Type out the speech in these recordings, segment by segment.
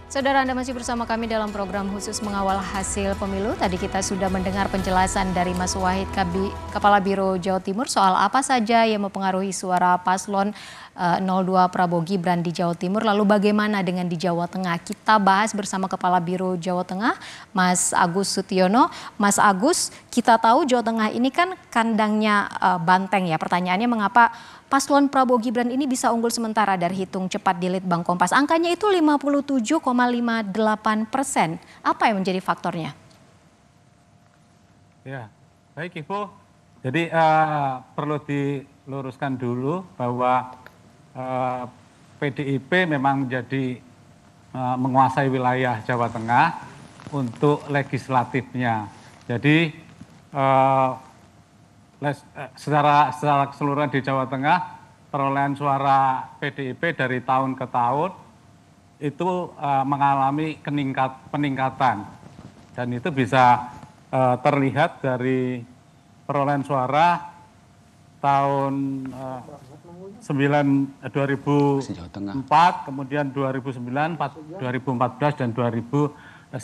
Saudara, Anda masih bersama kami dalam program khusus mengawal hasil pemilu. Tadi kita sudah mendengar penjelasan dari Mas Wahid, Kepala Biro Jawa Timur, soal apa saja yang mempengaruhi suara paslon 02 Prabowo Gibran di Jawa Timur. Lalu bagaimana dengan di Jawa Tengah? Kita bahas bersama Kepala Biro Jawa Tengah, Mas Agus Sutiono. Mas Agus, kita tahu Jawa Tengah ini kan kandangnya banteng ya. Pertanyaannya, mengapa paslon Prabowo Gibran ini bisa unggul sementara dari hitung cepat di Litbang Kompas? Angkanya itu 57,58%. Apa yang menjadi faktornya? Ya, baik Ibu. Jadi perlu diluruskan dulu bahwa PDIP memang menjadi menguasai wilayah Jawa Tengah untuk legislatifnya. Jadi secara keseluruhan di Jawa Tengah, perolehan suara PDIP dari tahun ke tahun itu mengalami peningkatan, dan itu bisa terlihat dari perolehan suara tahun 2004, kemudian 2009, 2014 dan 2019.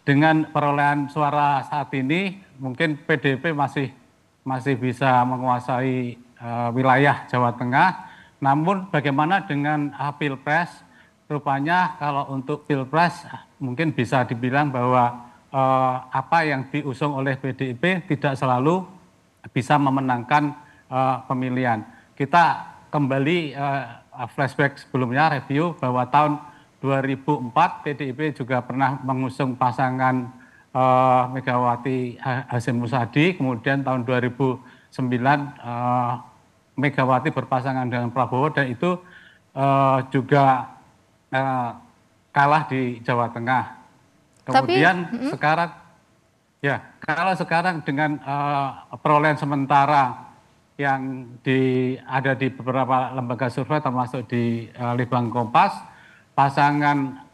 Dengan perolehan suara saat ini, mungkin PDIP masih bisa menguasai wilayah Jawa Tengah. Namun bagaimana dengan Pilpres? Rupanya kalau untuk Pilpres mungkin bisa dibilang bahwa apa yang diusung oleh PDIP tidak selalu bisa memenangkan pemilihan. Kita kembali flashback sebelumnya, review bahwa tahun 2004 PDIP juga pernah mengusung pasangan Megawati Hasyim Muzadi, kemudian tahun 2009 Megawati berpasangan dengan Prabowo, dan itu juga kalah di Jawa Tengah. Kemudian sekarang, ya kalau sekarang dengan perolehan sementara yang ada di beberapa lembaga survei termasuk di Litbang Kompas, pasangan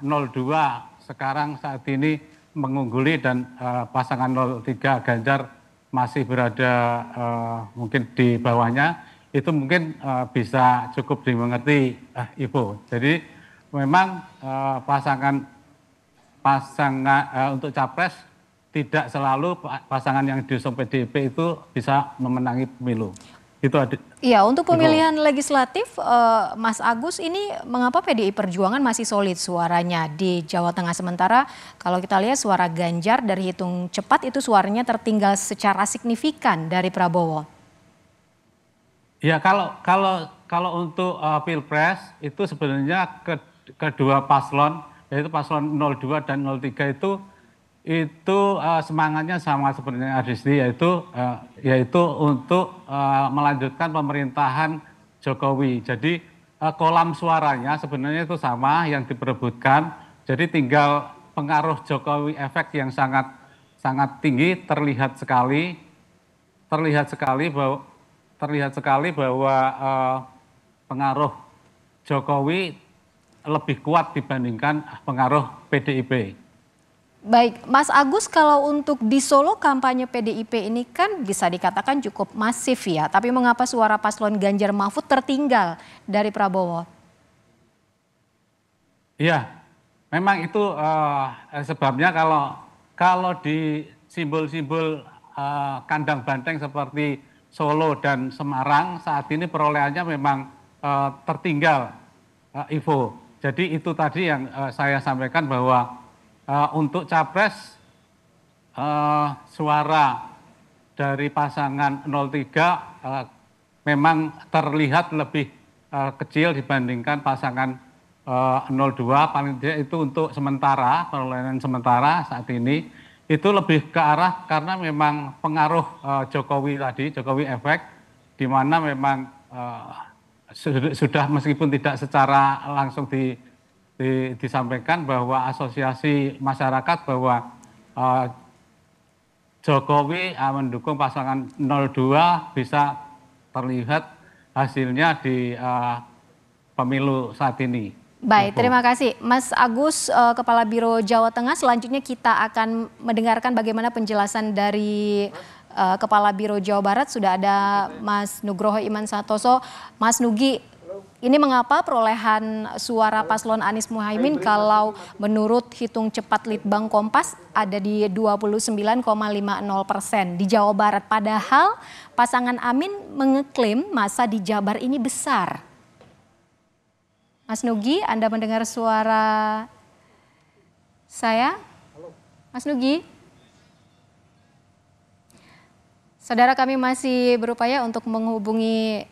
02 sekarang saat ini mengungguli, dan pasangan 03 Ganjar masih berada mungkin di bawahnya. Itu mungkin bisa cukup dimengerti, Ibu. Jadi memang pasangan untuk capres tidak selalu pasangan yang diusung PDIP itu bisa memenangi pemilu. Itu iya, untuk pemilihan legislatif, Mas Agus, ini mengapa PDI Perjuangan masih solid suaranya di Jawa Tengah, sementara kalau kita lihat suara Ganjar dari hitung cepat itu suaranya tertinggal secara signifikan dari Prabowo? Ya, kalau untuk Pilpres itu sebenarnya kedua paslon, yaitu paslon 02 dan 03 itu semangatnya sama sebenarnya, Adisti, yaitu untuk melanjutkan pemerintahan Jokowi. Jadi kolam suaranya sebenarnya itu sama yang diperebutkan. Jadi tinggal pengaruh Jokowi efek yang sangat tinggi terlihat sekali bahwa pengaruh Jokowi lebih kuat dibandingkan pengaruh PDIP. Baik, Mas Agus, kalau untuk di Solo kampanye PDIP ini kan bisa dikatakan cukup masif ya, tapi mengapa suara paslon Ganjar Mahfud tertinggal dari Prabowo? Iya, memang itu sebabnya. Kalau di simbol-simbol kandang banteng seperti Solo dan Semarang saat ini perolehannya memang tertinggal, Ivo. Jadi itu tadi yang saya sampaikan bahwa untuk capres suara dari pasangan 03 memang terlihat lebih kecil dibandingkan pasangan 02. Paling tidak itu untuk sementara, perolehan sementara saat ini itu lebih ke arah karena memang pengaruh Jokowi tadi, Jokowi efek, di mana memang sudah meskipun tidak secara langsung disampaikan bahwa asosiasi masyarakat bahwa Jokowi mendukung pasangan 02 bisa terlihat hasilnya di pemilu saat ini. Baik, terima kasih Mas Agus, Kepala Biro Jawa Tengah. Selanjutnya kita akan mendengarkan bagaimana penjelasan dari Kepala Biro Jawa Barat. Sudah ada Mas Nugroho Iman Santoso. Mas Nugi, ini mengapa perolehan suara paslon Anies Muhaimin kalau menurut hitung cepat Litbang Kompas ada di 29,50% di Jawa Barat. Padahal pasangan Amin mengeklaim masa di Jabar ini besar. Mas Nugi, Anda mendengar suara saya? Mas Nugi? Saudara, kami masih berupaya untuk menghubungi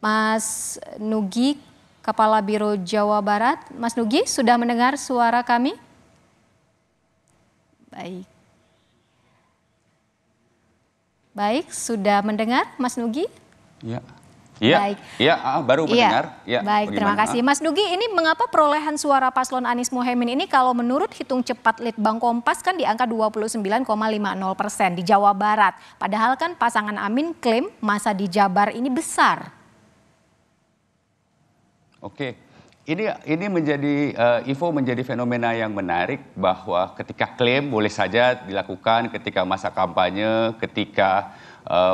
Mas Nugi, Kepala Biro Jawa Barat. Mas Nugi, sudah mendengar suara kami? Baik. Baik, sudah mendengar Mas Nugi? Iya. Iya, baik. Iya, baru mendengar. Ya, baik, bagaimana? Terima kasih. Mas Nugi, ini mengapa perolehan suara paslon Anies Muhaimin ini kalau menurut hitung cepat Litbang Kompas kan di angka 29,50% di Jawa Barat. Padahal kan pasangan Amin klaim masa di Jabar ini besar. Oke, ini menjadi menjadi fenomena yang menarik bahwa ketika klaim boleh saja dilakukan ketika masa kampanye, ketika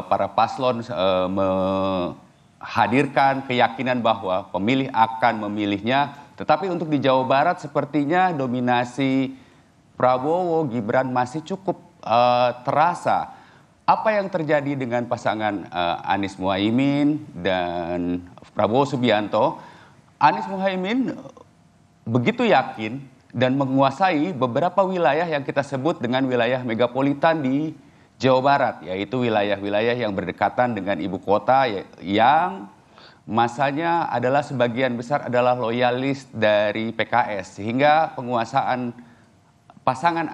para paslon menghadirkan keyakinan bahwa pemilih akan memilihnya. Tetapi untuk di Jawa Barat sepertinya dominasi Prabowo Gibran masih cukup terasa. Apa yang terjadi dengan pasangan Anies Muhaimin dan Prabowo Subianto? Anies Muhaimin begitu yakin dan menguasai beberapa wilayah yang kita sebut dengan wilayah megapolitan di Jawa Barat, yaitu wilayah-wilayah yang berdekatan dengan ibu kota yang masanya adalah sebagian besar adalah loyalis dari PKS, sehingga penguasaan pasangan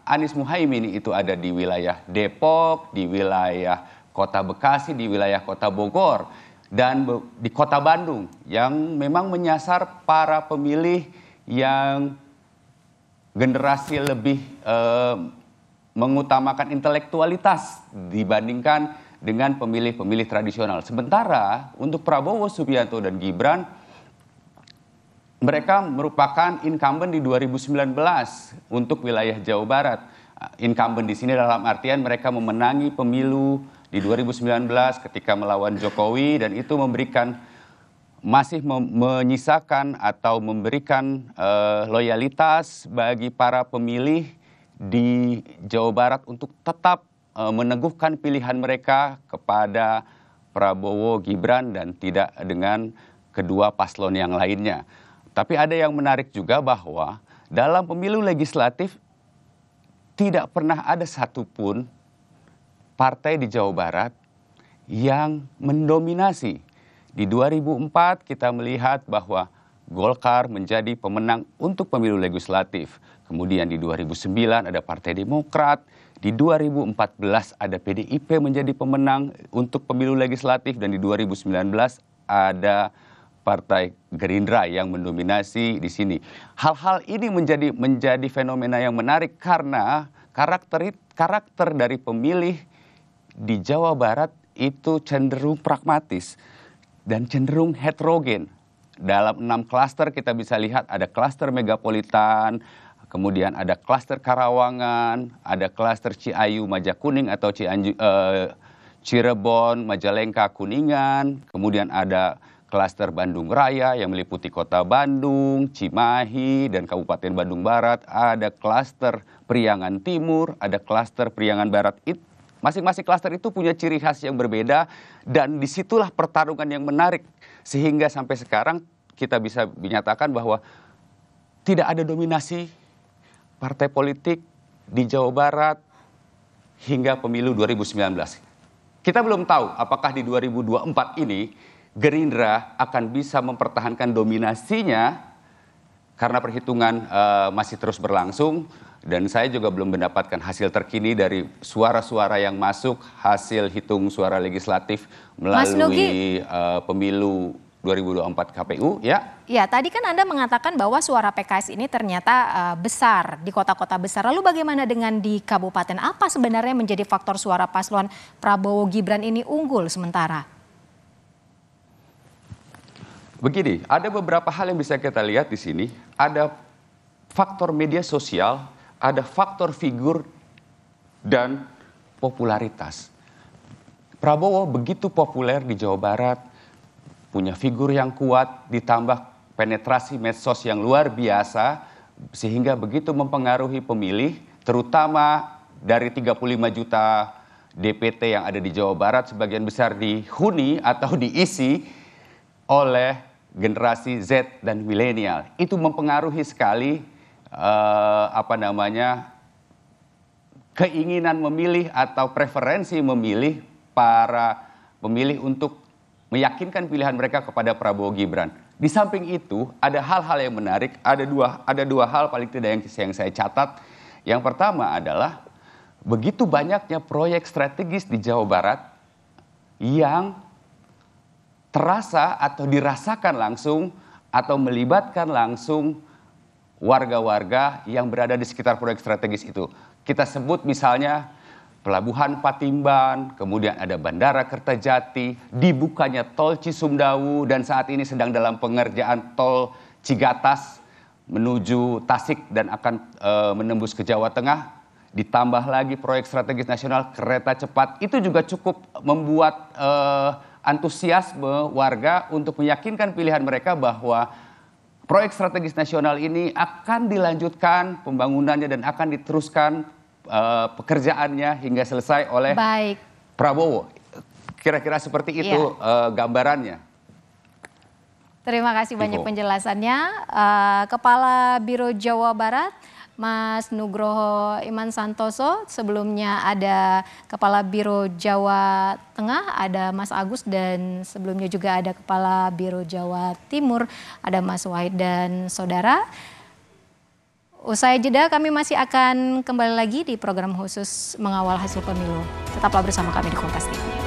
Anies Muhaimin itu ada di wilayah Depok, di wilayah Kota Bekasi, di wilayah Kota Bogor, dan di Kota Bandung yang memang menyasar para pemilih yang generasi lebih mengutamakan intelektualitas dibandingkan dengan pemilih-pemilih tradisional. Sementara untuk Prabowo Subianto dan Gibran, mereka merupakan incumbent di 2019 untuk wilayah Jawa Barat. Incumbent di sini dalam artian mereka memenangi pemilu di 2019 ketika melawan Jokowi, dan itu masih menyisakan atau memberikan loyalitas bagi para pemilih di Jawa Barat untuk tetap meneguhkan pilihan mereka kepada Prabowo Gibran dan tidak dengan kedua paslon yang lainnya. Tapi ada yang menarik juga bahwa dalam pemilu legislatif tidak pernah ada satupun partai di Jawa Barat yang mendominasi. Di 2004 kita melihat bahwa Golkar menjadi pemenang untuk pemilu legislatif. Kemudian di 2009 ada Partai Demokrat. Di 2014 ada PDIP menjadi pemenang untuk pemilu legislatif. Dan di 2019 ada Partai Gerindra yang mendominasi di sini. Hal-hal ini menjadi fenomena yang menarik karena karakter dari pemilih di Jawa Barat itu cenderung pragmatis dan cenderung heterogen. Dalam 6 klaster kita bisa lihat ada klaster megapolitan, kemudian ada klaster Karawangan, ada klaster Ciayu Majakuning atau Cirebon, Majalengka, Kuningan, kemudian ada klaster Bandung Raya yang meliputi kota Bandung, Cimahi, dan Kabupaten Bandung Barat, ada klaster Priangan Timur, ada klaster Priangan Barat. Masing-masing klaster itu punya ciri khas yang berbeda, dan disitulah pertarungan yang menarik. Sehingga sampai sekarang kita bisa menyatakan bahwa tidak ada dominasi partai politik di Jawa Barat hingga pemilu 2019. Kita belum tahu apakah di 2024 ini Gerindra akan bisa mempertahankan dominasinya karena perhitungan masih terus berlangsung. Dan saya juga belum mendapatkan hasil terkini dari suara-suara yang masuk hasil hitung suara legislatif melalui pemilu 2024 KPU, ya. Ya, tadi kan Anda mengatakan bahwa suara PKS ini ternyata besar di kota-kota besar. Lalu bagaimana dengan di kabupaten? Apa sebenarnya menjadi faktor suara paslon Prabowo Gibran ini unggul sementara? Begini, ada beberapa hal yang bisa kita lihat di sini. Ada faktor media sosial, ada faktor figur dan popularitas. Prabowo begitu populer di Jawa Barat, punya figur yang kuat, ditambah penetrasi medsos yang luar biasa, sehingga begitu mempengaruhi pemilih, terutama dari 35 juta DPT yang ada di Jawa Barat, sebagian besar dihuni atau diisi oleh generasi Z dan milenial. Itu mempengaruhi sekali keinginan memilih atau preferensi memilih para pemilih untuk meyakinkan pilihan mereka kepada Prabowo Gibran. Di samping itu ada hal-hal yang menarik, ada dua hal paling tidak yang saya catat. Yang pertama adalah begitu banyaknya proyek strategis di Jawa Barat yang terasa atau dirasakan langsung atau melibatkan langsung warga-warga yang berada di sekitar proyek strategis itu. Kita sebut misalnya Pelabuhan Patimban, kemudian ada Bandara Kertajati, dibukanya Tol Cisumdawu, dan saat ini sedang dalam pengerjaan Tol Cigatas menuju Tasik dan akan menembus ke Jawa Tengah. Ditambah lagi proyek strategis nasional kereta cepat, itu juga cukup membuat antusiasme warga untuk meyakinkan pilihan mereka bahwa proyek strategis nasional ini akan dilanjutkan pembangunannya dan akan diteruskan pekerjaannya hingga selesai oleh Prabowo. Kira-kira seperti itu gambarannya. Terima kasih banyak penjelasannya. Kepala Biro Jawa Barat, Mas Nugroho Iman Santoso. Sebelumnya ada Kepala Biro Jawa Tengah, ada Mas Agus, dan sebelumnya juga ada Kepala Biro Jawa Timur, ada Mas Wahid dan saudara. Usai jeda kami masih akan kembali lagi di program khusus mengawal hasil pemilu. Tetaplah bersama kami di Kompas TV.